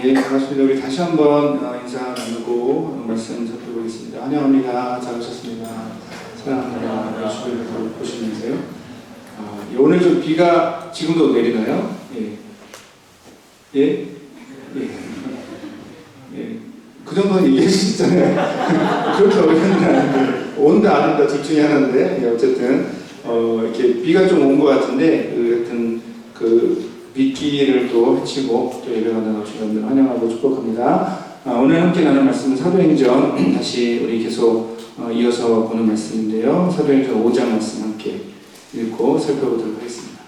네, 반갑습니다. 우리 다시 한번 인사 나누고 말씀 살펴보겠습니다. 환영합니다. 잘 오셨습니다. 사랑합니다. 주변을 보시면서요. 오늘 좀 비가 지금도 내리나요? 예. 예? 예. 예. 그 정도는 얘기해 주시잖아요. 그렇게 어려운 건 아닌데, 온다 안 온다 둘 중에 하나인데, 어쨌든, 이렇게 비가 좀 온 것 같은데, 하여튼, 빗기를 또 해치고 또 예배받는 주님들 환영하고 축복합니다. 오늘 함께 나눌 말씀은 사도행전 다시 우리 계속 이어서 보는 말씀인데요. 사도행전 5장 말씀 함께 읽고 살펴보도록 하겠습니다.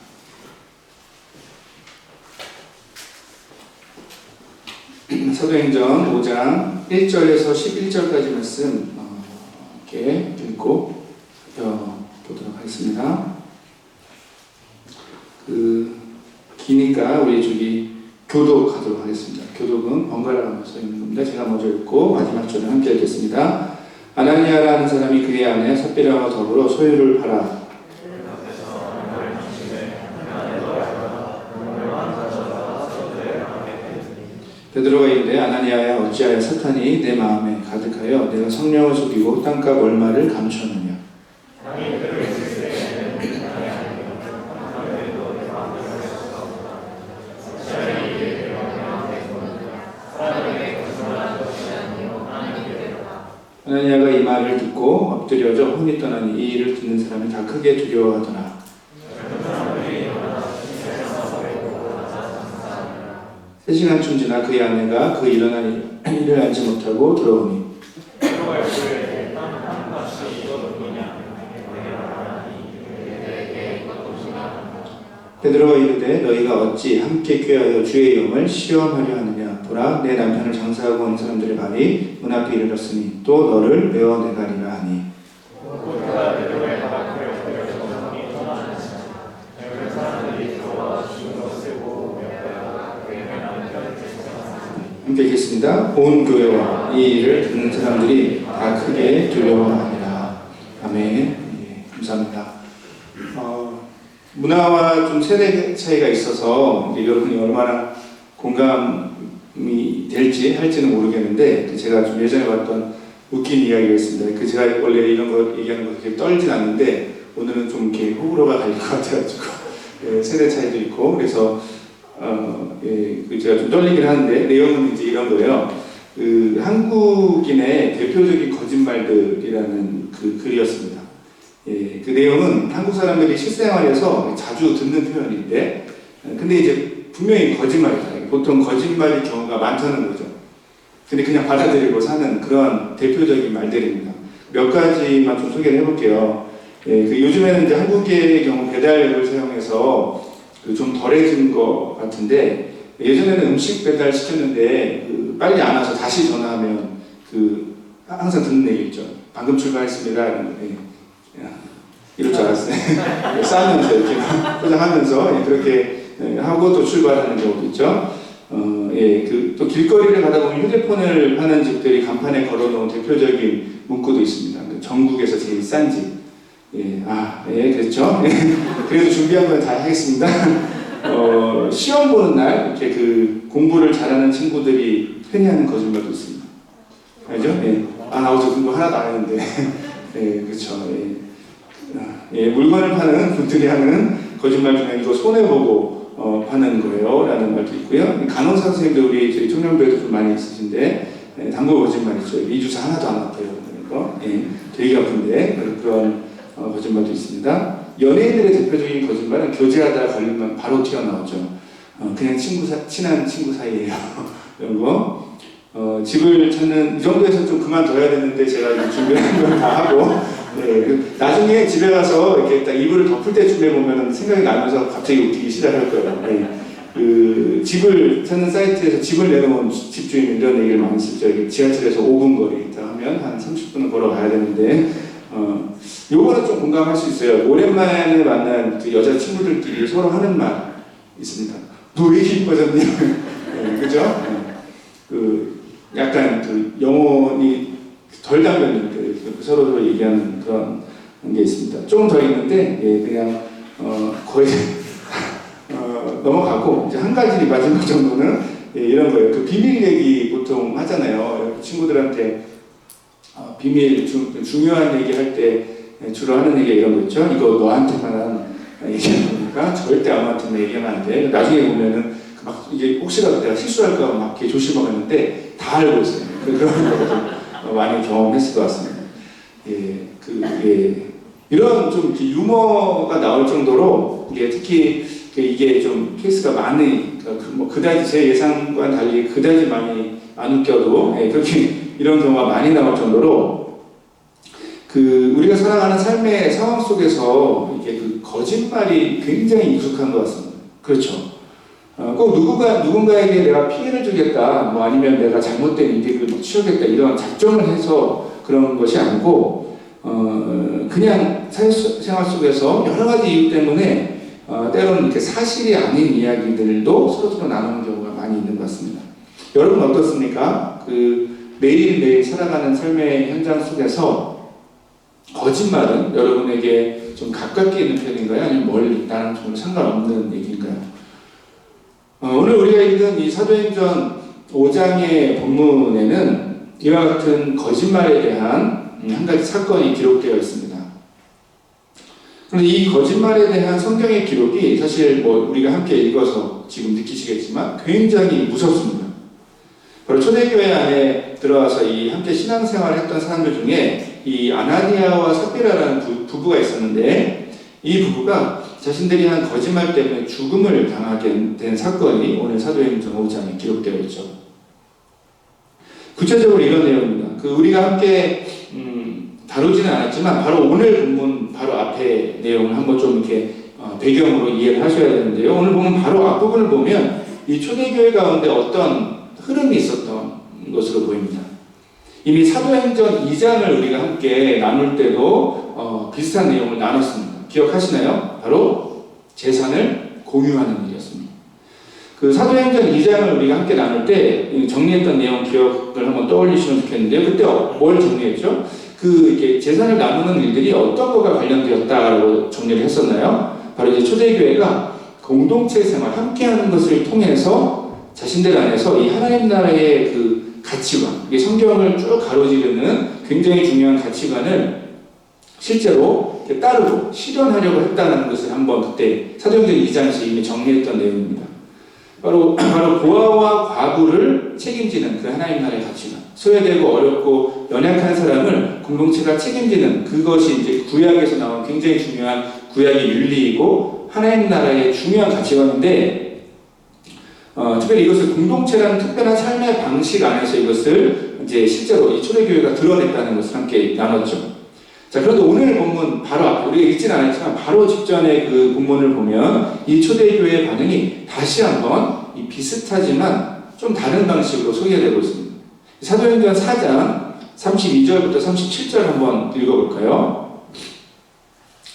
사도행전 5장 1절에서 11절까지 말씀 함께 읽고 살펴보도록 하겠습니다. 기니까 우리 저기 교독하도록 하겠습니다. 교독은 번갈아 써 있는 겁니다. 제가 먼저 읽고 마지막 절을 함께 읽겠습니다. 아나니아라는 사람이 그의 아내 삽비라와 더불어 소유를 팔아 베드로가 이르되 아나니아야 어찌하여 사탄이 내 마음에 가득하여 내가 성령을 속이고 땅값 얼마를 감추었느냐. 아나니아가 이 말을 듣고 엎드려져 혼이 떠나니 이 일을 듣는 사람이 다 크게 두려워하더라. 세 시간쯤 지나 그의 아내가 그 일어난 일을 알지 못하고 들어오니 베드로가 이르되 너희가 어찌 함께 꾀하여 주의 영을 시험하려 하느냐. 보라 내 남편을 장사하고 온 사람들의 말이 문 앞에 이르렀으니 또 너를 메어내가리라 하니 함께 읽겠습니다. 온 교회와 이 일을 듣는 사람들이 다 크게 두려워하니라. 아멘. 예, 감사합니다. 문화와 좀 세대 차이가 있어서 여러분이 얼마나 공감이 될지 할지는 모르겠는데 제가 좀 예전에 봤던 웃긴 이야기가 있습니다. 제가 원래 이런 거 얘기하는 거 그렇게 떨진 않는데 오늘은 좀 이렇게 호불호가 갈릴 것 같아가지고 세대 차이도 있고 그래서 제가 좀 떨리긴 하는데 내용은 이제 이런 거예요. 한국인의 대표적인 거짓말들이라는 글이었습니다. 그 내용은 한국 사람들이 실생활에서 자주 듣는 표현인데, 근데 이제 분명히 거짓말이다. 보통 거짓말일 경우가 많다는 거죠. 근데 그냥 받아들이고 사는 그런 대표적인 말들입니다. 몇 가지만 좀 소개를 해볼게요. 요즘에는 이제 한국의 경우 배달앱을 사용해서 좀 덜해진 것 같은데, 예전에는 음식 배달 시켰는데 빨리 안 와서 다시 전화하면 항상 듣는 얘기 있죠. 방금 출발했습니다. 이럴 줄 알았어요. 싸우면서 이렇게 포장하면서 그렇게 하고 또 출발하는 경우도 있죠. 또 길거리를 가다 보면 휴대폰을 파는 집들이 간판에 걸어놓은 대표적인 문구도 있습니다. 전국에서 제일 싼 집. 그렇죠. 그래도 준비한 건 다 하겠습니다. 시험 보는 날 이렇게 공부를 잘하는 친구들이 흔히 하는 거짓말도 있습니다. 알죠? 나 어제 공부 하나도 안 했는데. 그렇죠. 물건을 파는 분들이 하는 거짓말 중에 이거 손해보고 파는 거예요 라는 말도 있고요. 간호사 선생님들 우리 저희 청년부에도 좀 많이 있으신데 단골 거짓말 있죠. 이 주사 하나도 안 아파요. 되게 아픈데 그런 거짓말도 있습니다. 연예인들의 대표적인 거짓말은 교제하다가 걸리면 바로 튀어나오죠. 그냥 친한 친구 사이예요. 이런 거. 집을 찾는 이 정도에서 좀 그만둬야 되는데 제가 준비한 걸 다 하고 나중에 집에 가서 이렇게 딱 이불을 덮을 때쯤에 보면 생각이 나면서 갑자기 웃기기 시작할 거예요. 집을 찾는 사이트에서 집을 내놓은 집주인 이런 얘기를 많이 쓰죠. 지하철에서 5분 거리 있다 하면 한 30분은 걸어가야 되는데 요거는 좀 공감할 수 있어요. 오랜만에 만난 여자 친구들끼리 서로 하는 말 있습니다. 너 왜 이렇게 이뻐졌니? 그죠? 약간 영혼이 덜 담겼는 서로 얘기하는 그런 게 있습니다. 조금 더 있는데 그냥 거의 넘어가고 이제 한 가지 마지막 정도는 예, 이런 거예요. 그 비밀 얘기 보통 하잖아요. 친구들한테 비밀 중요한 얘기 할 때 주로 하는 얘기 이런 거 있죠. 이거 너한테만 얘기하는 거니까 절대 아무한테나 얘기하면 안 돼. 나중에 보면은 막 이게 혹시라도 내가 실수할까 막 이렇게 조심하겠는데 다 알고 있어요. 그런 것도 많이 경험했을 것 같습니다. 이런 좀 유머가 나올 정도로 이게 특히 이게 좀 케이스가 많이 그다지 제 예상과는 달리 그다지 많이 안 웃겨도 그렇게 이런 경우가 많이 나올 정도로 우리가 살아가는 삶의 상황 속에서 이게 거짓말이 굉장히 익숙한 것 같습니다. 그렇죠. 꼭 누군가에게 내가 피해를 주겠다, 뭐 아니면 내가 잘못된 이득을 취하겠다 이런 작정을 해서 그런 것이 아니고 그냥 사회생활 속에서 여러 가지 이유 때문에 때로는 이렇게 사실이 아닌 이야기들도 서로 나누는 경우가 많이 있는 것 같습니다. 여러분 어떻습니까? 매일매일 살아가는 삶의 현장 속에서 거짓말은 여러분에게 좀 가깝게 있는 편인가요? 아니면 멀리 나랑 좀 상관없는 얘기인가요? 오늘 우리가 읽은 이 사도행전 5장의 본문에는 이와 같은 거짓말에 대한 한 가지 사건이 기록되어 있습니다. 그런데 이 거짓말에 대한 성경의 기록이 사실 우리가 함께 읽어서 지금 느끼시겠지만 굉장히 무섭습니다. 바로 초대교회 안에 들어와서 이 함께 신앙생활을 했던 사람들 중에 이 아나니아와 삽비라라는 부부가 있었는데 이 부부가 자신들이 한 거짓말 때문에 죽음을 당하게 된 사건이 오늘 사도행전 5장에 기록되어 있죠. 구체적으로 이런 내용입니다. 우리가 함께 다루지는 않았지만 바로 오늘 본문 바로 앞에 내용을 한번 좀 이렇게 배경으로 이해를 하셔야 되는데요. 오늘 보면 바로 앞부분을 보면 이 초대교회 가운데 어떤 흐름이 있었던 것으로 보입니다. 이미 사도행전 2장을 우리가 함께 나눌 때도 비슷한 내용을 나눴습니다. 기억하시나요? 바로 재산을 공유하는 일이었습니다. 사도행전 2장을 우리가 함께 나눌 때 정리했던 내용 기억을 한번 떠올리시면 좋겠는데요. 그때 뭘 정리했죠? 이렇게 재산을 나누는 일들이 어떤 거가 관련되었다라고 정리를 했었나요? 바로 이제 초대교회가 공동체 생활, 함께하는 것을 통해서 자신들 안에서 이 하나님 나라의 가치관, 이게 성경을 쭉 가로지르는 굉장히 중요한 가치관을 실제로 따르고 실현하려고 했다는 것을 한번 그때 사도행전 2장에서 이미 정리했던 내용입니다. 바로 고아와 과부를 책임지는 하나님 나라의 가치관, 소외되고 어렵고 연약한 사람을 공동체가 책임지는 그것이 이제 구약에서 나온 굉장히 중요한 구약의 윤리이고 하나님 나라의 중요한 가치관인데 특별히 이것을 공동체라는 특별한 삶의 방식 안에서 이것을 이제 실제로 이 초대교회가 드러냈다는 것을 함께 나눴죠. 자, 그런데 오늘 본문 바로 앞에 우리가 읽지는 않았지만 바로 직전에 본문을 보면 이 초대교회의 반응이 다시 한번 이 비슷하지만 좀 다른 방식으로 소개되고 있습니다. 사도행전 4장 32절부터 37절 한번 읽어볼까요?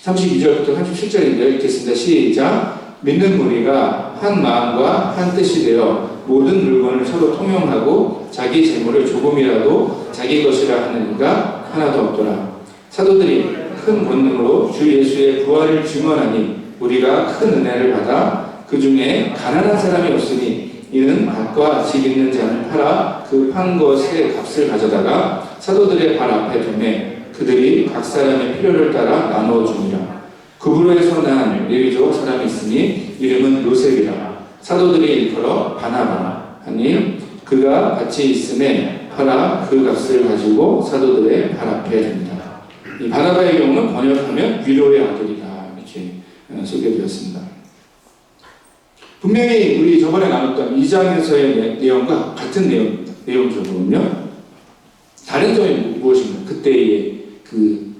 32절부터 37절인데요. 읽겠습니다. 시작. 믿는 무리가 한 마음과 한 뜻이 되어 모든 물건을 서로 통용하고 자기 재물을 조금이라도 자기 것이라 하는 이가 하나도 없더라. 사도들이 큰 본능으로 주 예수의 부활을 증언하니 우리가 큰 은혜를 받아 그 중에 가난한 사람이 없으니 이는 밭과 집 있는 자는 팔아 그 판 것의 값을 가져다가 사도들의 발 앞에 두매 그들이 각 사람의 필요를 따라 나누어 주니라. 구브로에서 난 레위족 사람이 있으니 이름은 요셉이라. 사도들이 일컬어 바나바 하니 그가 같이 있음에 팔아 그 값을 가지고 사도들의 발 앞에 둔다. 이 바나바의 경우는 번역하면 위로의 아들이다 이렇게 소개되었습니다. 분명히 우리 저번에 나눴던 2장에서의 내용과 같은 내용적으로는요. 다른 점이 무엇인가? 그때의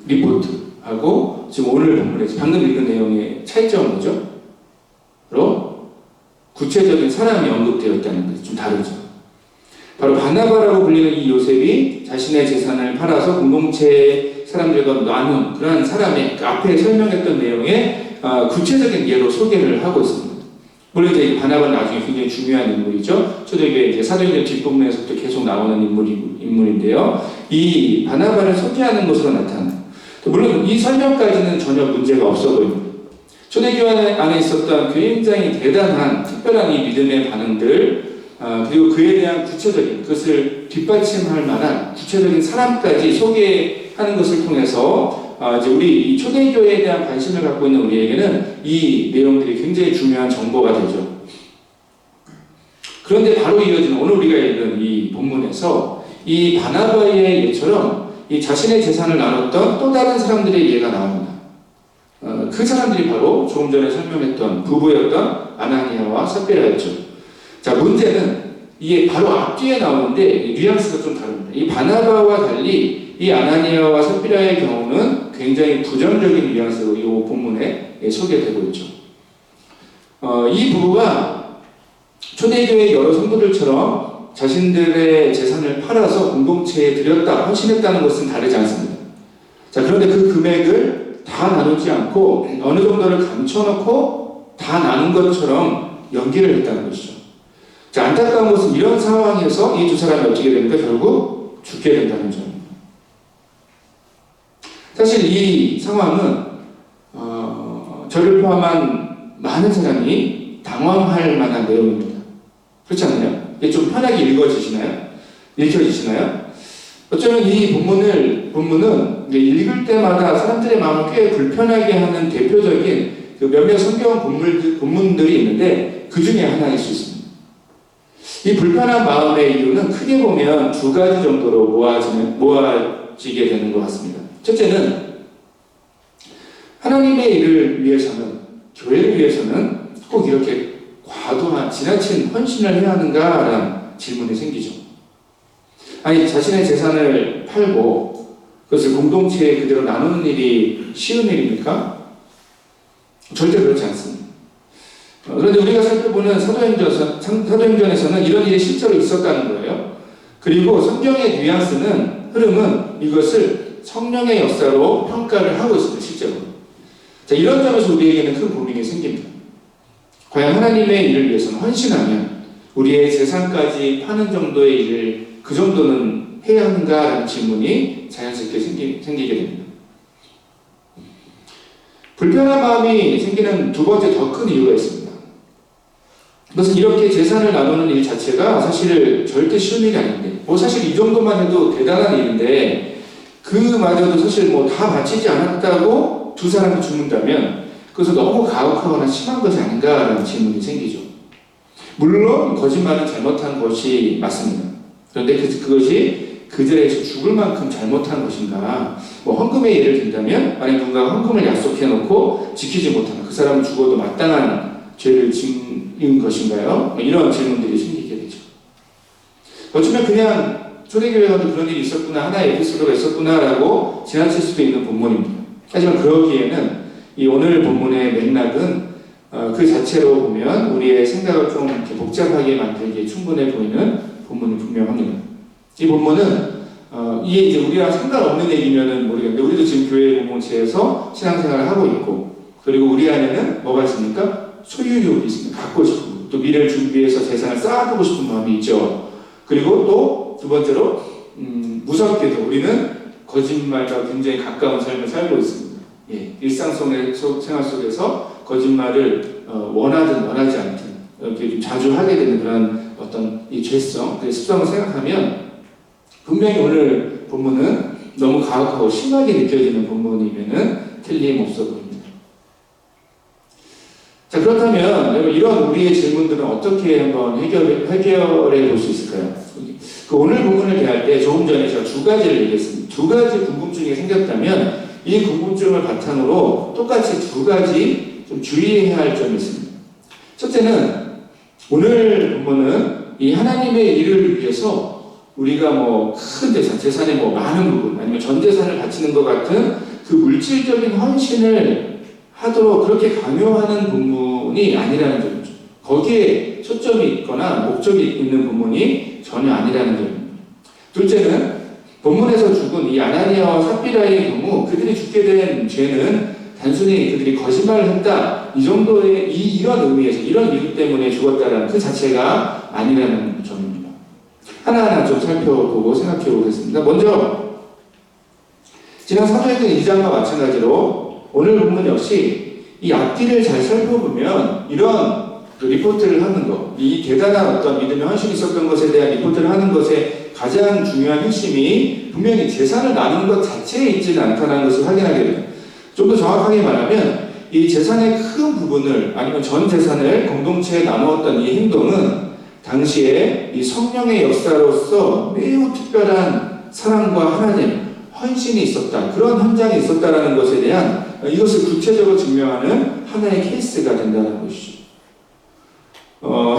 리포트하고 지금 오늘 본문에서 방금 읽은 내용의 차이점은 뭐죠? 바로 구체적인 사람이 언급되어 있다는 것이 좀 다르죠. 바로 바나바라고 불리는 이 요셉이 자신의 재산을 팔아서 공동체 사람들과 나눈 그러한 사람의 앞에 설명했던 내용의 구체적인 예로 소개를 하고 있습니다. 물론 이제 바나바는 나중에 굉장히 중요한 인물이죠. 초대교회 이제 사도행전 뒷부분에서부터 계속 나오는 인물인데요. 이 바나바를 소개하는 것으로 나타납니다. 물론 이 설명까지는 전혀 문제가 없어 보입니다. 초대교회 안에 있었던 굉장히 대단한 특별한 이 믿음의 반응들, 그리고 그에 대한 구체적인 그것을 뒷받침할 만한 구체적인 사람까지 소개하는 것을 통해서 이제 우리 이 초대교회에 대한 관심을 갖고 있는 우리에게는 이 내용들이 굉장히 중요한 정보가 되죠. 그런데 바로 이어지는 오늘 우리가 읽은 이 본문에서 이 바나바의 예처럼 이 자신의 재산을 나눴던 또 다른 사람들의 예가 나옵니다. 그 사람들이 바로 조금 전에 설명했던 부부였던 아나니아와 삽비라였죠. 자, 문제는 이게 바로 앞뒤에 나오는데 뉘앙스가 좀 다릅니다. 이 바나바와 달리 이 아나니아와 삽비라의 경우는 굉장히 부정적인 뉘앙스로 이 본문에 소개되고 있죠. 이 부부가 초대교회 여러 성도들처럼 자신들의 재산을 팔아서 공동체에 드렸다, 헌신했다는 것은 다르지 않습니다. 자, 그런데 그 금액을 다 나누지 않고 어느 정도를 감춰놓고 다 나눈 것처럼 연기를 했다는 것이죠. 자, 안타까운 것은 이런 상황에서 이 두 사람이 어떻게 됩니까? 결국 죽게 된다는 점입니다. 사실 이 상황은 저를 포함한 많은 사람이 당황할 만한 내용입니다. 그렇지 않나요? 이게 좀 편하게 읽혀지시나요? 어쩌면 이 본문은 읽을 때마다 사람들의 마음을 꽤 불편하게 하는 대표적인 그 몇몇 성경 본문들이 있는데 그 중에 하나일 수 있습니다. 이 불편한 마음의 이유는 크게 보면 두 가지 정도로 모아지게 되는 것 같습니다. 첫째는 하나님의 일을 위해서는, 교회를 위해서는 꼭 이렇게 과도한, 지나친 헌신을 해야 하는가라는 질문이 생기죠. 아니, 자신의 재산을 팔고 그것을 공동체에 그대로 나누는 일이 쉬운 일입니까? 절대 그렇지 않습니다. 그런데 우리가 살펴보는 사도행전에서는 이런 일이 실제로 있었다는 거예요. 그리고 성경의 흐름은 이것을 성령의 역사로 평가를 하고 있습니다. 실제로. 자, 이런 점에서 우리에게는 큰 고민이 생깁니다. 과연 하나님의 일을 위해서는 헌신하면 우리의 재산까지 파는 정도의 일을 그 정도는 해야 하는가라는 질문이 자연스럽게 생기게 됩니다. 불편한 마음이 생기는 두 번째 더 큰 이유가 있습니다. 그것은 이렇게 재산을 나누는 일 자체가 사실 절대 쉬운 일이 아닌데, 사실 이 정도만 해도 대단한 일인데, 그마저도 사실 다 바치지 않았다고 두 사람이 죽는다면, 그것은 너무 가혹하거나 심한 것이 아닌가라는 질문이 생기죠. 물론, 거짓말은 잘못한 것이 맞습니다. 그런데 그것이 그 자리에서 죽을 만큼 잘못한 것인가? 헌금의 예를 든다면, 만약 누군가 헌금을 약속해놓고 지키지 못하면 그 사람은 죽어도 마땅한 죄를 지은 것인가요? 이런 질문들이 생기게 되죠. 어쩌면 그냥 초대교회에도 그런 일이 있었구나, 하나의 에피소드가 있었구나라고 지나칠 수도 있는 본문입니다. 하지만 그러기에는 이 오늘 본문의 맥락은 그 자체로 보면 우리의 생각을 좀 이렇게 복잡하게 만들기에 충분해 보이는 본문이 분명합니다. 이 본문은 이게 이제 우리랑 상관없는 얘기면은 모르겠는데, 우리도 지금 교회 공동체에서 신앙생활을 하고 있고, 그리고 우리 안에는 뭐가 있습니까? 소유욕이 있습니다. 갖고 싶은, 또 미래를 준비해서 재산을 쌓아두고 싶은 마음이 있죠. 그리고 또 두 번째로 무섭게도 우리는 거짓말과 굉장히 가까운 삶을 살고 있습니다. 일상생활 속에서 거짓말을 원하든 원하지 않든 이렇게 좀 자주 하게 되는 그런 어떤 이 죄성, 그 습성을 생각하면 분명히 오늘 본문은 너무 가혹하고 심하게 느껴지는 본문이면은 틀림없어 보입니다. 자, 그렇다면 여러분, 이런 우리의 질문들은 어떻게 한번 해결해 볼 수 있을까요? 그 오늘 본문을 대할 때 조금 전에 제가 두 가지를 얘기했습니다. 두 가지 궁금증이 생겼다면 이 궁금증을 바탕으로 똑같이 두 가지 좀 주의해야 할 점이 있습니다. 첫째는 오늘 본문은 이 하나님의 일을 위해서 우리가 큰 재산의 많은 부분, 아니면 전 재산을 바치는 것 같은 그 물질적인 헌신을 하도록 그렇게 강요하는 본문이 아니라는 점이죠. 거기에 초점이 있거나 목적이 있는 본문이 전혀 아니라는 점입니다. 둘째는 본문에서 죽은 이 아나니아와 삽비라의 경우 그들이 죽게 된 죄는 단순히 그들이 거짓말을 했다, 이 정도의 이런 의미에서, 이런 이유 때문에 죽었다라는 그 자체가 아니라는 점입니다. 하나하나 좀 살펴보고 생각해 보겠습니다. 먼저 지난 사도행전 2장과 마찬가지로 오늘 본문 역시 이 앞뒤를 잘 살펴보면 이런 그 리포트를 하는 것, 이 대단한 어떤 믿음의 헌신이 있었던 것에 대한 리포트를 하는 것의 가장 중요한 핵심이 분명히 재산을 나누는 것 자체에 있지는 않다는 것을 확인하게 됩니다. 좀 더 정확하게 말하면 이 재산의 큰 부분을 아니면 전 재산을 공동체에 나누었던 이 행동은 당시에 이 성령의 역사로서 매우 특별한 사랑과 하나님, 헌신이 있었다. 그런 현장이 있었다는 것에 대한 이것을 구체적으로 증명하는 하나의 케이스가 된다는 것이죠.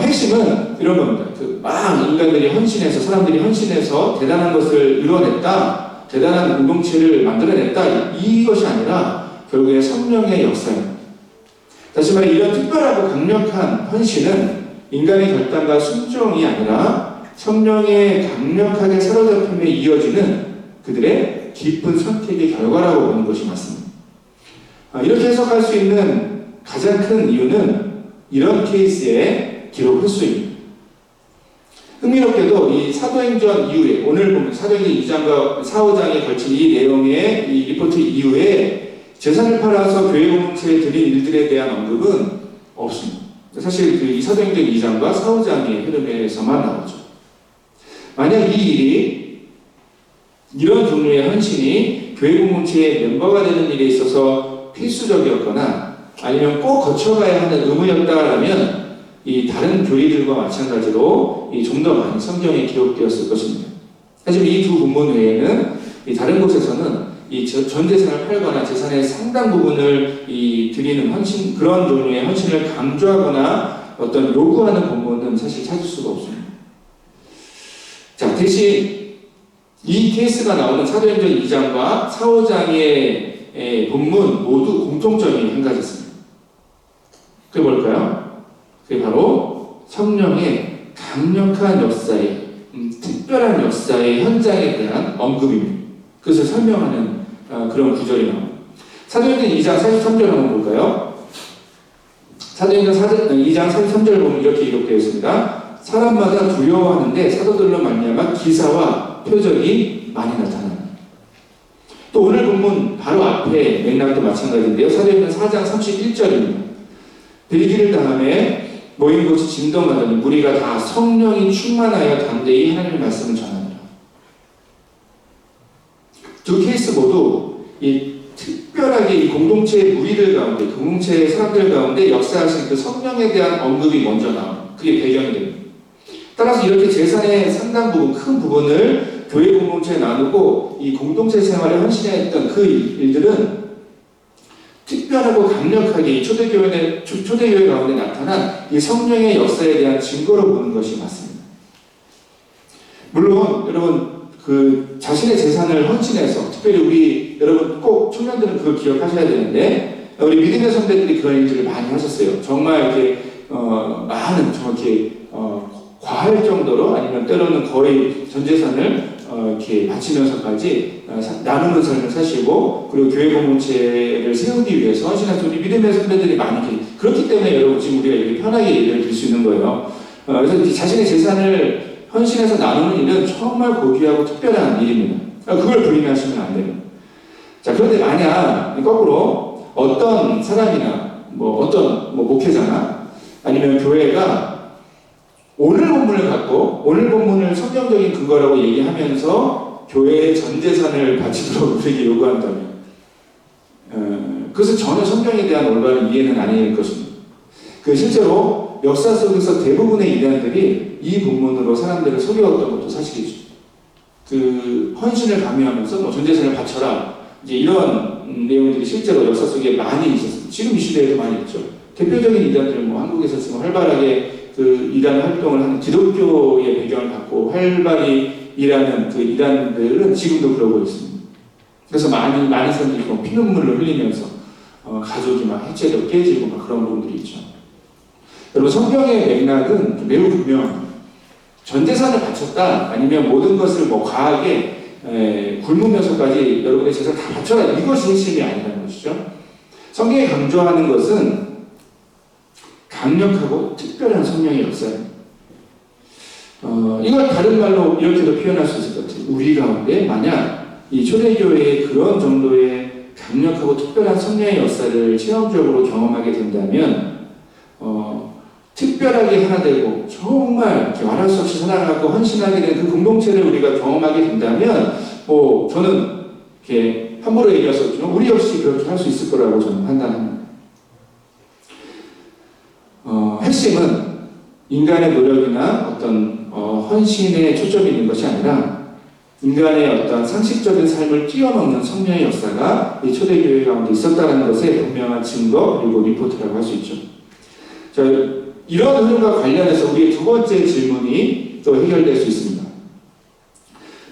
핵심은 이런 겁니다. 막 인간들이 헌신해서, 사람들이 헌신해서 대단한 것을 이뤄냈다, 대단한 공동체를 만들어냈다, 이것이 아니라 결국에 성령의 역사입니다. 다시 말해 이런 특별하고 강력한 헌신은 인간의 결단과 순종이 아니라 성령의 강력하게 사로잡힘에 이어지는 그들의 깊은 선택의 결과라고 보는 것이 맞습니다. 이렇게 해석할 수 있는 가장 큰 이유는 이런 케이스의 기록 횟수입니다. 흥미롭게도 이 사도행전 이후에, 오늘 보면 사도행전 2장과 4, 5장에 걸친 이 내용의 이 리포트 이후에 재산을 팔아서 교회 공동체에 드린 일들에 대한 언급은 없습니다. 사실 이 사도행전 2장과 4, 5장의 흐름에서만 나오죠. 만약 이 일이 이런 종류의 헌신이 교회 공동체의 멤버가 되는 일에 있어서 필수적이었거나 아니면 꼭 거쳐가야 하는 의무였다라면 이 다른 교리들과 마찬가지로 좀 더 많이 성경에 기록되었을 것입니다. 하지만 이 두 본문 외에는 이 다른 곳에서는 이 전 재산을 팔거나 재산의 상당 부분을 드리는 헌신, 그런 종류의 헌신을 강조하거나 어떤 요구하는 본문은 사실 찾을 수가 없습니다. 자, 대신 이 케이스가 나오는 사도행전 2장과 4, 5장의 본문 모두 공통점이 한 가지 있습니다. 그게 뭘까요? 그게 바로 성령의 강력한 역사의, 특별한 역사의 현장에 대한 언급입니다. 그것을 설명하는 그런 구절이 나옵니다. 사도행전 2장 43절 한번 볼까요? 사도행전 2장 43절 보면 이렇게 기록되어 있습니다. 사람마다 두려워하는데 사도들로 말미암아 기사와 표적이 많이 나타납니다. 또 오늘 본문 바로 앞에 맥락도 마찬가지인데요. 사도행전 4장 31절입니다. 빌기를 당함에 모인 곳이 진동하더니 무리가 다 성령이 충만하여 담대히 하나님의 말씀을 전합니다. 두 케이스 모두 이 특별하게 이 공동체의 무리들 가운데, 공동체의 사람들 가운데 역사하신 그 성령에 대한 언급이 먼저 나옵니다. 그게 배경이 됩니다. 따라서 이렇게 재산의 상당 부분, 큰 부분을 교회 공동체에 나누고 이 공동체 생활에 헌신했던 그 일들은 특별하고 강력하게 이 초대교회 가운데 나타난 이 성령의 역사에 대한 증거로 보는 것이 맞습니다. 물론 여러분 자신의 재산을 헌신해서, 특별히 여러분 꼭 청년들은 그걸 기억하셔야 되는데, 우리 믿음의 선배들이 그런 일들을 많이 하셨어요. 정말 이렇게 많은 정확히 과할 정도로, 아니면 때로는 거의 전 재산을 이렇게 바치면서까지 나누는 삶을 사시고, 그리고 교회 공동체를 세우기 위해서 헌신하신 우리 믿음의 선배들이 많이 그렇기 때문에 여러분 지금 우리가 이렇게 편하게 예배를 드릴 수 있는 거예요. 그래서 자신의 재산을 헌신해서 나누는 일은 정말 고귀하고 특별한 일입니다. 그걸 부인하시면 안 됩니다. 자, 그런데 만약 거꾸로 어떤 사람이나 어떤 목회자나 아니면 교회가 오늘 본문을 갖고 오늘 본문을 성경적인 근거라고 얘기하면서 교회의 전 재산을 바치도록 우리에게 요구한다면 그것은 전혀 성경에 대한 올바른 이해는 아닐 것입니다. 실제로 역사 속에서 대부분의 이단들이 이 본문으로 사람들을 속여왔던 것도 사실이죠. 헌신을 강요하면서 전 재산을 바쳐라, 이제 이런 내용들이 실제로 역사 속에 많이 있었습니다. 지금 이 시대에도 많이 있죠. 대표적인 이단들, 한국에서 지금 활발하게 이단 활동을 하는 기독교의 배경을 갖고 활발히 일하는 그 이단들은 지금도 그러고 있습니다. 그래서 많은 사람들이 피눈물을 흘리면서 가족이 막 해체되고 깨지고 막 그런 부분들이 있죠. 여러분, 성경의 맥락은 매우 분명합니다. 전 재산을 바쳤다, 아니면 모든 것을 과하게 굶으면서까지 여러분의 재산을 다 바쳐라, 이것이 핵심이 아니라는 것이죠. 성경이 강조하는 것은 강력하고 특별한 성령의 역사입니다. 이걸 다른 말로 이렇게도 표현할 수 있을 것 같아요. 우리 가운데 만약 이 초대교회의 그런 정도의 강력하고 특별한 성령의 역사를 체험적으로 경험하게 된다면 특별하게 하나 되고 정말 이렇게 말할 수 없이 사랑하고 헌신하게 되는 그 공동체를 우리가 경험하게 된다면 저는 이렇게 함부로 얘기할 수 없지만 우리 역시 그렇게 할 수 있을 거라고 저는 판단합니다. 핵심은 인간의 노력이나 어떤 헌신에 초점이 있는 것이 아니라 인간의 어떤 상식적인 삶을 뛰어넘는 성령의 역사가 이 초대교회 가운데 있었다는 것에 분명한 증거 그리고 리포트라고 할 수 있죠. 자, 이런 흐름과 관련해서 우리의 두 번째 질문이 또 해결될 수 있습니다.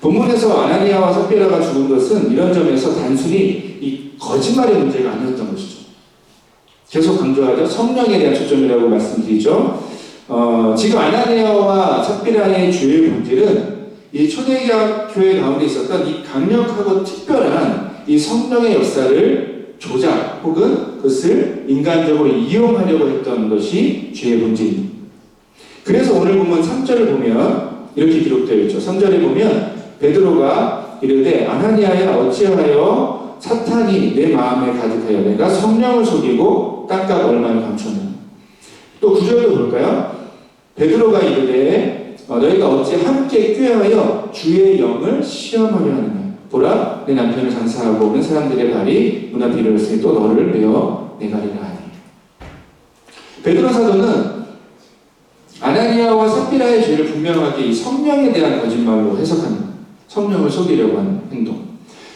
본문에서 아나니아와 삽비라가 죽은 것은 이런 점에서 단순히 이 거짓말의 문제가 아니었던 것이죠. 계속 강조하죠. 성령에 대한 초점이라고 말씀드리죠. 지금 아나니아와 삽비라의 죄의 본질은 이 초대교회 가운데 있었던 이 강력하고 특별한 이 성령의 역사를 조작 혹은 그것을 인간적으로 이용하려고 했던 것이 죄의 본질입니다. 그래서 오늘 본문 3절을 보면 이렇게 기록되어 있죠. 3절에 보면 베드로가 이르되 아나니아야 어찌하여 사탄이 내 마음에 가득하여 내가 성령을 속이고 땅값 얼마를 감췄느냐. 또 9절도 볼까요? 베드로가 이르되 너희가 어찌 함께 꾀하여 주의 영을 시험하려 하느냐. 보라 내 남편을 장사하고 오는 사람들의 발이 문 앞에 이르렀으니 또 너를 메어 내가리라 하니. 베드로 사도는 아나니아와 삽비라의 죄를 분명하게 이 성령에 대한 거짓말로 해석합니다. 성령을 속이려고 하는 행동.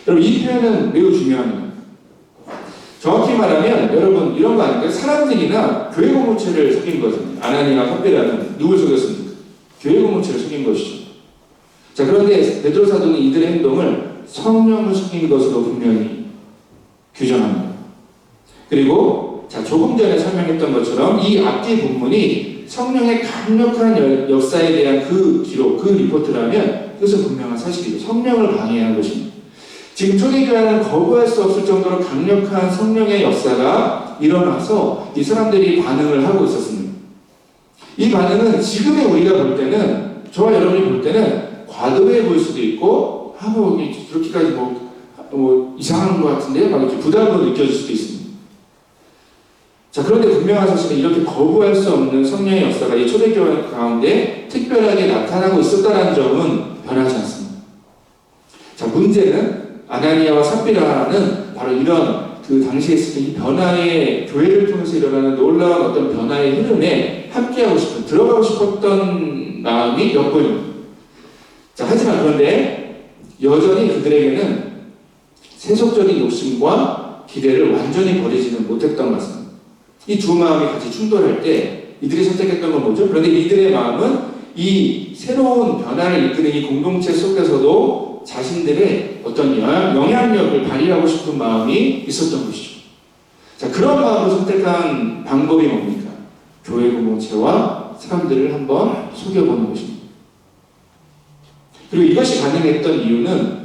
여러분 이 표현은 매우 중요합니다. 정확히 말하면 여러분 이런 거 아닌가요? 사람들이나 교회 공동체를 속인 거잖아요. 아나니아와 삽비라는 누굴 속였습니까? 교회 공동체를 속인 것이죠. 자, 그런데 베드로 사도는 이들의 행동을 성령을 속인 것으로 분명히 규정합니다. 그리고 자, 조금 전에 설명했던 것처럼 이 앞뒤 본문이 성령의 강력한 역사에 대한 그 기록, 그 리포트라면 그것은 분명한 사실이죠. 성령을 방해한 것입니다. 지금 초대교회는 거부할 수 없을 정도로 강력한 성령의 역사가 일어나서 이 사람들이 반응을 하고 있었습니다. 이 반응은 지금의 우리가 볼 때는, 저와 여러분이 볼 때는 과도해 보일 수도 있고, 그렇게까지 이상한 것 같은데, 막 이렇게 부담으로 느껴질 수도 있습니다. 자, 그런데 분명한 사실은 이렇게 거부할 수 없는 성령의 역사가 이 초대교회 가운데 특별하게 나타나고 있었다는 점은 변하지 않습니다. 자, 문제는 아나니아와 삽비라는 바로 이런 그 당시에 있었던 이 변화의 교회를 통해서 일어나는 놀라운 어떤 변화의 흐름에 함께하고 싶은, 들어가고 싶었던 마음이 엿보입니다. 자, 하지만 그런데 여전히 그들에게는 세속적인 욕심과 기대를 완전히 버리지는 못했던 것 같습니다. 이 두 마음이 같이 충돌할 때 이들이 선택했던 건 뭐죠? 그런데 이들의 마음은 이 새로운 변화를 이끄는 이 공동체 속에서도 자신들의 어떤 영향력을 발휘하고 싶은 마음이 있었던 것이죠. 자, 그런 마음을 선택한 방법이 뭡니까? 교회 공동체와 사람들을 한번 속여보는 것입니다. 그리고 이것이 가능했던 이유는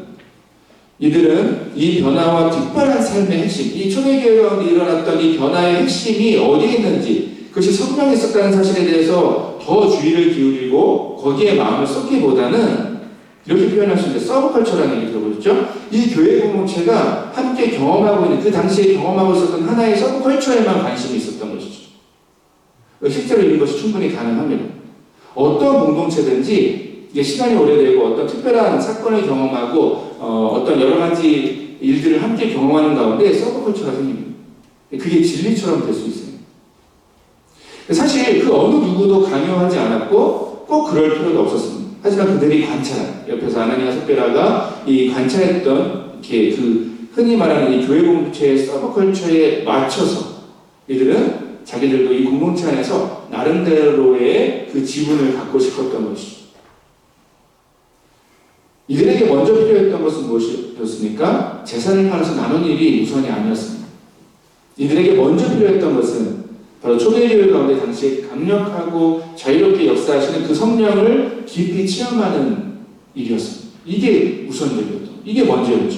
이들은 이 변화와 특별한 삶의 핵심, 이 초대교회 가운데 일어났던 이 변화의 핵심이 어디에 있는지, 그것이 성령이 있었다는 사실에 대해서 더 주의를 기울이고 거기에 마음을 쏟기보다는 이렇게 표현할 수 있는데 서브컬처라는 얘기 들어보셨죠? 이 교회 공동체가 함께 경험하고 있는, 그 당시에 경험하고 있었던 하나의 서브컬처에만 관심이 있었던 것이죠. 실제로 이런 것이 충분히 가능합니다. 어떤 공동체든지 이게 시간이 오래되고 어떤 특별한 사건을 경험하고 어떤 여러 가지 일들을 함께 경험하는 가운데 서브컬처가 생깁니다. 그게 진리처럼 될 수 있어요. 사실 그 어느 누구도 강요하지 않았고 꼭 그럴 필요도 없었습니다. 하지만 그들이 옆에서 아나니아 삽비라가 이 관찰했던 이렇게 그 흔히 말하는 이 교회 공동체의 서브컬처에 맞춰서 이들은 자기들도 이 공동체 안에서 나름대로의 그 지분을 갖고 싶었던 것이죠. 이들에게 먼저 필요했던 것은 무엇이었습니까? 재산을 팔아서 나눈 일이 우선이 아니었습니다. 이들에게 먼저 필요했던 것은 바로 초대교회 가운데 당시에 강력하고 자유롭게 역사하시는 그 성령을 깊이 체험하는 일이었습니다. 이게 우선적이었던, 이게 먼저였죠.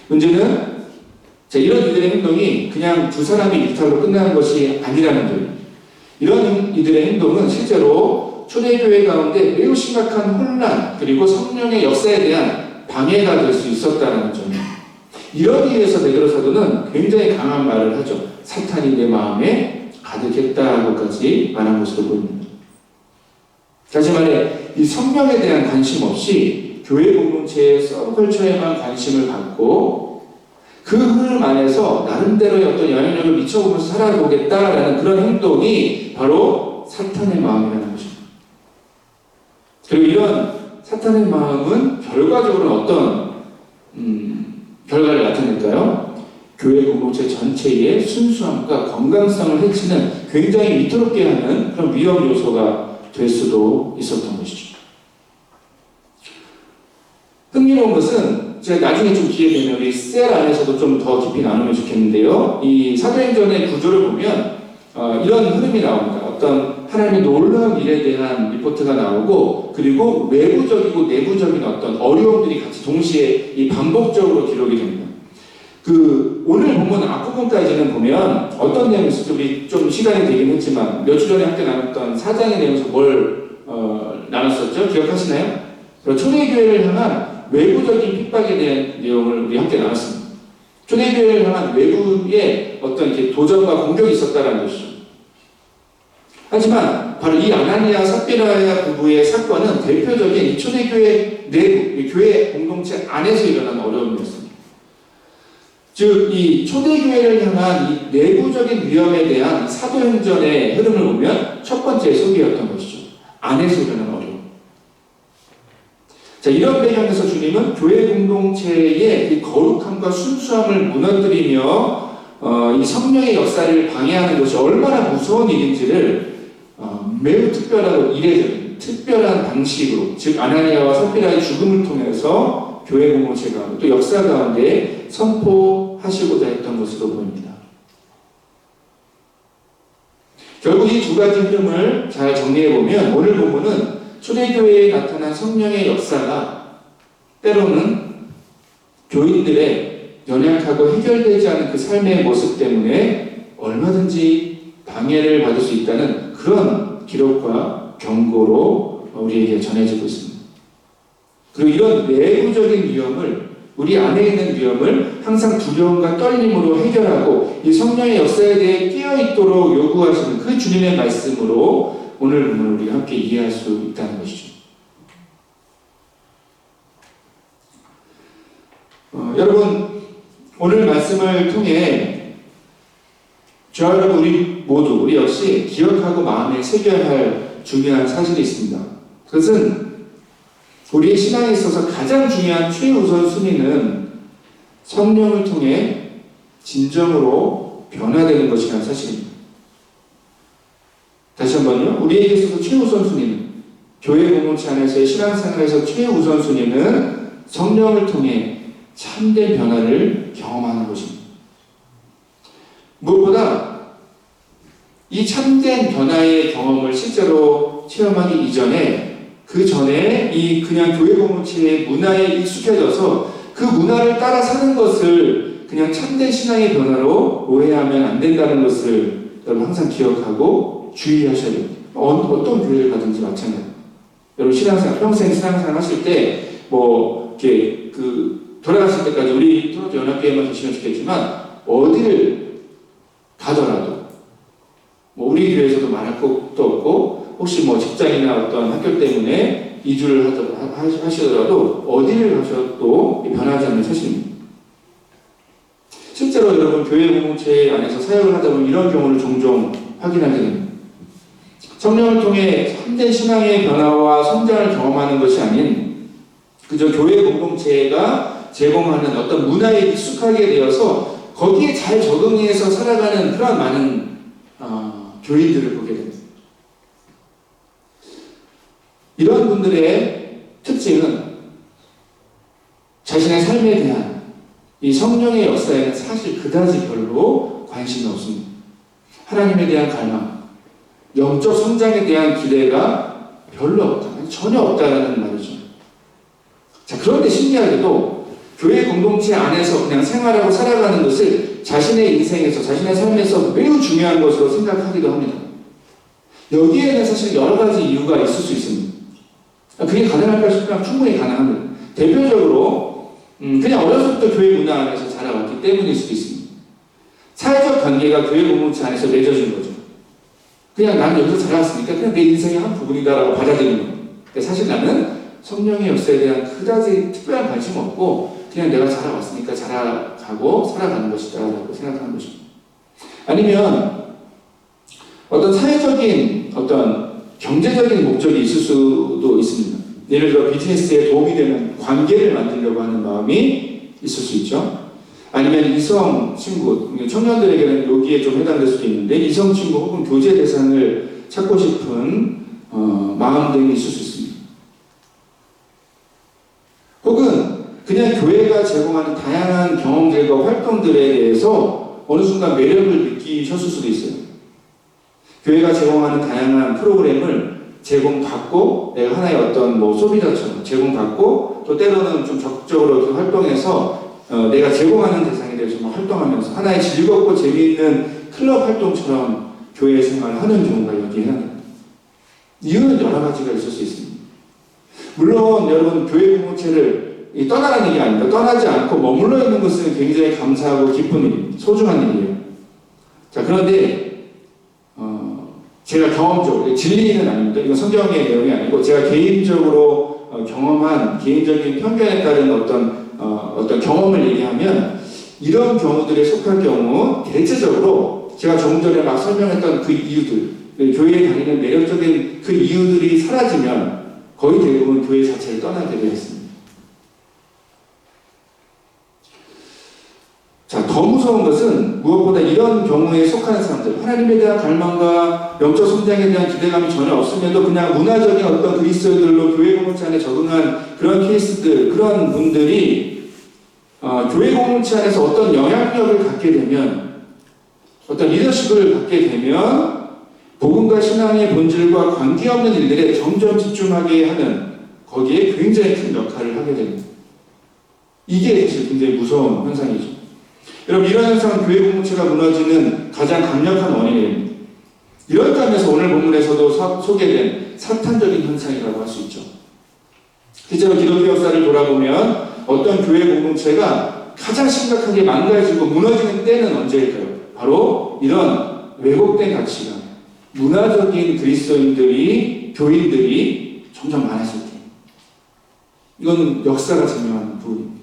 문제는 이런 이들의 행동이 그냥 두 사람이 일탈로 끝나는 것이 아니라는 점입니다. 이런 이들의 행동은 실제로 초대교회 가운데 매우 심각한 혼란 그리고 성령의 역사에 대한 방해가 될 수 있었다는 점입니다. 이러기 위해서 베드로 사도는 굉장히 강한 말을 하죠. 사탄이 내 마음에 가득했다고까지 말한 것으로 보입니다. 다시 말해 이 성령에 대한 관심 없이 교회 공동체의 서브컬처에만 관심을 갖고 그 흐름 안에서 나름대로의 어떤 영향력을 미쳐보면서 살아보겠다라는 그런 행동이 바로 사탄의 마음이라는 것입니다. 그리고 이런 사탄의 마음은 결과적으로는 어떤 결과를 나타낼까요? 교회 공동체 전체의 순수함과 건강성을 해치는 굉장히 위태롭게 하는 그런 위험 요소가 될 수도 있었던 것이죠. 흥미로운 것은 제가 나중에 좀 기회 되면 우리 셀 안에서도 좀 더 깊이 나누면 좋겠는데요. 이 사도행전의 구조를 보면 이런 흐름이 나옵니다. 어떤 하나님의 놀라운 일에 대한 리포트가 나오고 그리고 외부적이고 내부적인 어떤 어려움들이 같이 동시에 이 반복적으로 기록이 됩니다. 오늘 본문 앞부분까지는 보면 어떤 내용이 있을지 우리 좀 시간이 되긴 했지만 몇 주 전에 함께 나눴던 4장의 내용에서 뭘 나눴었죠? 기억하시나요? 초대교회를 향한 외부적인 핍박에 대한 내용을 우리 함께 나눴습니다. 초대교회를 향한 외부의 어떤 이렇게 도전과 공격이 있었다는 것이죠. 하지만 바로 이 아나니아 삽비라 부부의 사건은 대표적인 이 초대교회 내부, 교회 공동체 안에서 일어난 어려움이었습니다. 즉, 이 초대교회를 향한 이 내부적인 위험에 대한 사도행전의 흐름을 보면 첫 번째 소개였던 것이죠. 안에서 일어난 어려움. 자, 이런 배경에서 주님은 교회 공동체의 이 거룩함과 순수함을 무너뜨리며 이 성령의 역사를 방해하는 것이 얼마나 무서운 일인지를 매우 특별하고 이례적인 특별한 방식으로, 즉 아나니아와 삽비라의 죽음을 통해서 교회 공동체 가운데 또 역사 가운데 선포하시고자 했던 것으로 보입니다. 결국 이 두 가지 흐름을 잘 정리해보면 오늘 본문은 초대교회에 나타난 성령의 역사가 때로는 교인들의 연약하고 해결되지 않은 그 삶의 모습 때문에 얼마든지 방해를 받을 수 있다는 그런 기록과 경고로 우리에게 전해지고 있습니다. 그리고 이런 내부적인 위험을, 우리 안에 있는 위험을 항상 두려움과 떨림으로 해결하고 이 성령의 역사에 대해 깨어있도록 요구하시는 그 주님의 말씀으로 오늘 본문을 우리가 함께 이해할 수 있다는 것이죠. 여러분, 오늘 말씀을 통해 저와 여러분 우리 모두, 우리 역시 기억하고 마음에 새겨야 할 중요한 사실이 있습니다. 그것은 우리의 신앙에 있어서 가장 중요한 최우선 순위는 성령을 통해 진정으로 변화되는 것이라는 사실입니다. 다시 한번요. 우리에게 있어서 최우선 순위는, 교회 공동체 안에서의 신앙생활에서 최우선 순위는 성령을 통해 참된 변화를 경험하는 것입니다. 무엇보다 이 참된 변화의 경험을 실제로 체험하기 이전에 그 전에 이 그냥 교회 공동체의 문화에 익숙해져서 그 문화를 따라 사는 것을 그냥 참된 신앙의 변화로 오해하면 안 된다는 것을 여러분 항상 기억하고 주의하셔야 됩니다. 어떤 교회를 가든지 마찬가지입니다. 여러분 신앙생활, 평생 신앙생활 하실 때 이렇게 돌아가실 때까지 우리 토론토 연합교회만 계시면 좋겠지만 어디를 가더라도 우리 교회에서도 말할 것도 없고 혹시 직장이나 어떤 학교 때문에 이주를 하시더라도 어디를 가셔도 변하지 않는 사실입니다. 실제로 여러분 교회 공동체 안에서 사역을 하다 보면 이런 경우를 종종 확인하게 됩니다. 성령을 통해 참된 신앙의 변화와 성장을 경험하는 것이 아닌 그저 교회 공동체가 제공하는 어떤 문화에 익숙하게 되어서 거기에 잘 적응해서 살아가는 그런 많은 교인들을 보게 됩니다. 이런 분들의 특징은 자신의 삶에 대한 이 성령의 역사에는 사실 그다지 별로 관심이 없습니다. 하나님에 대한 갈망, 영적 성장에 대한 기대가 별로 없다, 전혀 없다는 말이죠. 자, 그런데 신기하게도 교회 공동체 안에서 그냥 생활하고 살아가는 것을 자신의 인생에서, 자신의 삶에서 매우 중요한 것으로 생각하기도 합니다. 여기에는 사실 여러 가지 이유가 있을 수 있습니다. 그게 가능할까 싶으면 충분히 가능합니다. 대표적으로 그냥 어려서부터 교회 문화 안에서 자라왔기 때문일 수도 있습니다. 사회적 관계가 교회 공동체 안에서 맺어진 거죠. 그냥 나는 여기서 자라왔으니까 그냥 내 인생의 한 부분이다라고 받아들이는 거예요. 근데 사실 나는 성령의 역사에 대한 그다지 특별한 관심 없고 그냥 내가 자라왔으니까 자라가고 살아가는 것이다 라고 생각하는 것입니다. 아니면 어떤 사회적인 어떤 경제적인 목적이 있을 수도 있습니다. 예를 들어 비즈니스에 도움이 되는 관계를 만들려고 하는 마음이 있을 수 있죠. 아니면 이성 친구, 청년들에게는 여기에 좀 해당될 수도 있는데 이성 친구 혹은 교제 대상을 찾고 싶은 마음 등이 있을 수 있습니다. 혹은 그냥 교회가 제공하는 다양한 경험들과 활동들에 대해서 어느 순간 매력을 느끼셨을 수도 있어요. 교회가 제공하는 다양한 프로그램을 제공받고 내가 하나의 어떤 소비자처럼 제공받고 또 때로는 좀 적극적으로 활동해서 내가 제공하는 대상에 대해서 활동하면서 하나의 즐겁고 재미있는 클럽 활동처럼 교회 생활을 하는 경우가 여기에 해당됩니다. 이유는 여러 가지가 있을 수 있습니다. 물론 여러분 교회 공동체를 떠나라는 얘기가 아닙니다. 떠나지 않고 머물러 있는 것은 굉장히 감사하고 기쁜 일입니다. 소중한 일이에요. 자, 그런데 제가 경험적으로 진리는 아닙니다. 이건 성경의 내용이 아니고 제가 개인적으로 경험한 개인적인 편견에 따른 어떤 경험을 얘기하면 이런 경우들에 속할 경우 대체적으로 제가 조금 전에 막 설명했던 그 이유들, 교회에 다니는 매력적인 그 이유들이 사라지면 거의 대부분 교회 자체를 떠나게 되어 있습니다. 자, 더 무서운 것은 무엇보다 이런 경우에 속하는 사람들, 하나님에 대한 갈망과 영적 성장에 대한 기대감이 전혀 없음에도 그냥 문화적인 어떤 그리스도인들로 교회 공동체 안에 적응한 그런 케이스들, 그런 분들이 교회 공동체 안에서 어떤 영향력을 갖게 되면, 어떤 리더십을 갖게 되면 복음과 신앙의 본질과 관계없는 일들에 점점 집중하게 하는 거기에 굉장히 큰 역할을 하게 됩니다. 이게 사실 굉장히 무서운 현상이죠. 여러분, 이런 현상은 교회 공동체가 무너지는 가장 강력한 원인입니다. 이런 점에서 오늘 본문에서도 소개된 사탄적인 현상이라고 할 수 있죠. 실제로 기독교 역사를 돌아보면 어떤 교회 공동체가 가장 심각하게 망가지고 무너지는 때는 언제일까요? 바로 이런 왜곡된 가치관, 문화적인 그리스도인들이, 교인들이 점점 많아질 때. 이건 역사가 증명하는 부분입니다.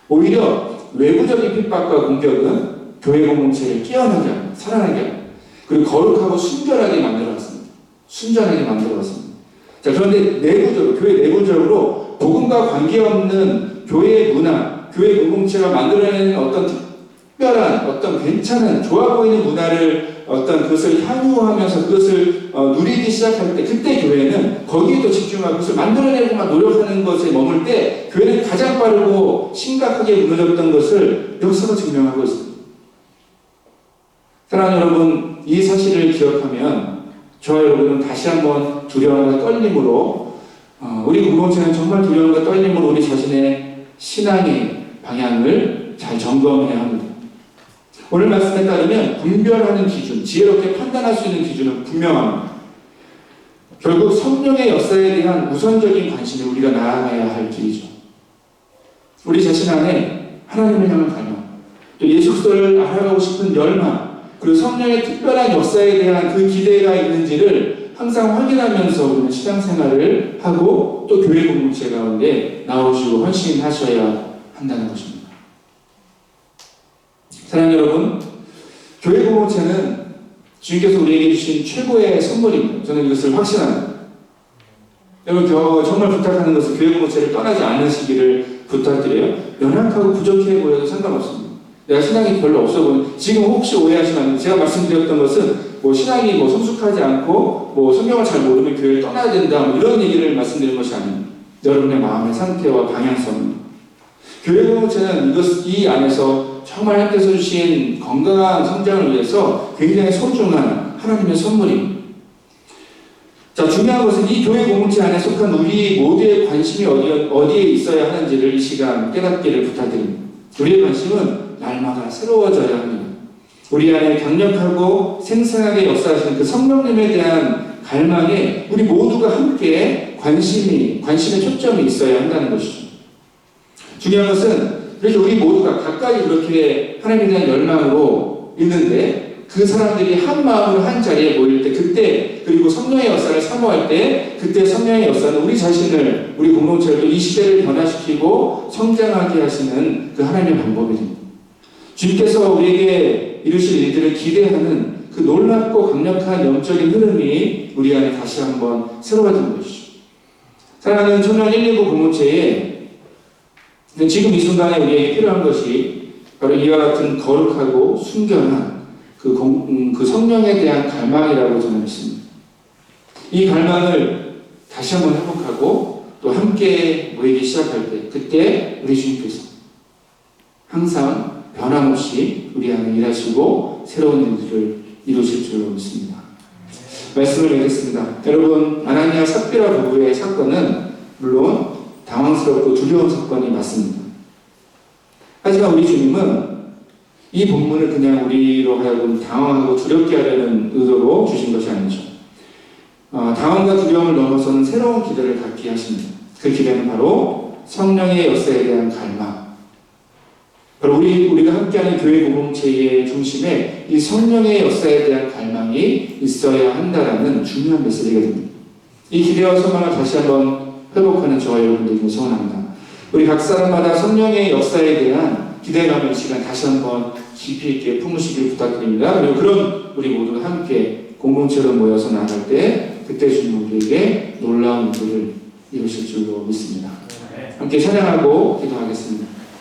오히려 외부적인 핍박과 공격은 교회 공동체를 깨어나게 합니다. 살아나게 합니다. 그리고 거룩하고 순결하게 만들어왔습니다. 순전하게 만들어왔습니다. 자, 그런데 내부적으로, 교회 내부적으로 복음과 관계없는 교회의 문화, 교회 공동체가 만들어내는 어떤 특별한, 어떤 괜찮은, 좋아 보이는 문화를 어떤 그것을 향유하면서 그것을 누리기 시작할 때, 그때 교회는 거기에도 집중하고 그것을 만들어내고만 노력하는 것에 머물 때 교회는 가장 빠르고 심각하게 무너졌던 것을 역사가 증명하고 있습니다. 사랑하는 여러분, 이 사실을 기억하면 저와 여러분은 다시 한번 두려움과 떨림으로 우리 공동체는 정말 두려움과 떨림으로 우리 자신의 신앙의 방향을 잘 점검해야 합니다. 오늘 말씀에 따르면 분별하는 기준, 지혜롭게 판단할 수 있는 기준은 분명합니다. 결국 성령의 역사에 대한 우선적인 관심을 우리가 나아가야 할 길이죠. 우리 자신 안에 하나님을 향한 갈망, 또 예수 그리스도를 알아가고 싶은 열망, 그리고 성령의 특별한 역사에 대한 그 기대가 있는지를 항상 확인하면서 우리는 신앙생활을 하고 또 교회 공동체 가운데 나오시고 헌신하셔야 한다는 것입니다. 사랑하는 여러분, 교회 공동체는 주님께서 우리에게 주신 최고의 선물입니다. 저는 이것을 확신합니다. 여러분, 정말 부탁하는 것은 교회 공동체를 떠나지 않으시기를 부탁드려요. 연약하고 부족해 보여도 상관없습니다. 내가 신앙이 별로 없어 보이는, 지금 혹시 오해하시면 안 돼요. 제가 말씀드렸던 것은 신앙이 성숙하지 않고 성경을 잘 모르면 교회를 떠나야 된다 이런 얘기를 말씀드린 것이 아닙니다. 여러분의 마음의 상태와 방향성입니다. 교회 공동체는 이 안에서 정말 하나님께서 주신 건강한 성장을 위해서 굉장히 소중한 하나님의 선물입니다. 자, 중요한 것은 이 교회 공동체 안에 속한 우리 모두의 관심이 어디에 있어야 하는지를 이 시간 깨닫기를 부탁드립니다. 우리의 관심은 날마다 새로워져야 합니다. 우리 안에 강력하고 생생하게 역사하시는 그 성령님에 대한 갈망에 우리 모두가 함께 관심의 초점이 있어야 한다는 것이죠. 중요한 것은 그래서 우리 모두가 각각이 그렇게 하나님에 대한 열망으로 있는데 그 사람들이 한 마음으로 한 자리에 모일 때 그때 그리고 성령의 역사를 사모할 때 그때 성령의 역사는 우리 자신을 우리 공동체를 또 이 시대를 변화시키고 성장하게 하시는 그 하나님의 방법이 됩니다. 주님께서 우리에게 이루실 일들을 기대하는 그 놀랍고 강력한 영적인 흐름이 우리 안에 다시 한번 새로워진 것이죠. 사랑하는 청년 119 공동체에 지금 이 순간에 우리에게 필요한 것이 바로 이와 같은 거룩하고 순결한 그 성령에 대한 갈망이라고 저는 믿습니다. 이 갈망을 다시 한번 회복하고 또 함께 모이기 시작할 때 그때 우리 주님께서 항상 변함없이 우리 안에 일하시고 새로운 일들을 이루실 줄로 믿습니다. 말씀을 맺겠습니다. 여러분, 아나니아 삽비라 부부의 사건은 물론 당황스럽고 두려운 사건이 맞습니다. 하지만 우리 주님은 이 본문을 그냥 우리로 하여금 당황하고 두렵게 하려는 의도로 주신 것이 아니죠. 당황과 두려움을 넘어서는 새로운 기대를 갖게 하십니다. 그 기대는 바로 성령의 역사에 대한 갈망. 바로 우리가 함께하는 교회 공동체의 중심에 이 성령의 역사에 대한 갈망이 있어야 한다라는 중요한 메시지가 됩니다. 이 기대와 소망을 다시 한번 회복하는 저와 여러분들에게 소원합니다. 우리 각 사람마다 성령의 역사에 대한 기대감의 시간 다시 한번 깊이 있게 품으시길 부탁드립니다. 그리고 그런 우리 모두 함께 공동체로 모여서 나갈 때 그때 주님 우리에게 놀라운 일들을 이루실 줄로 믿습니다. 함께 찬양하고 기도하겠습니다.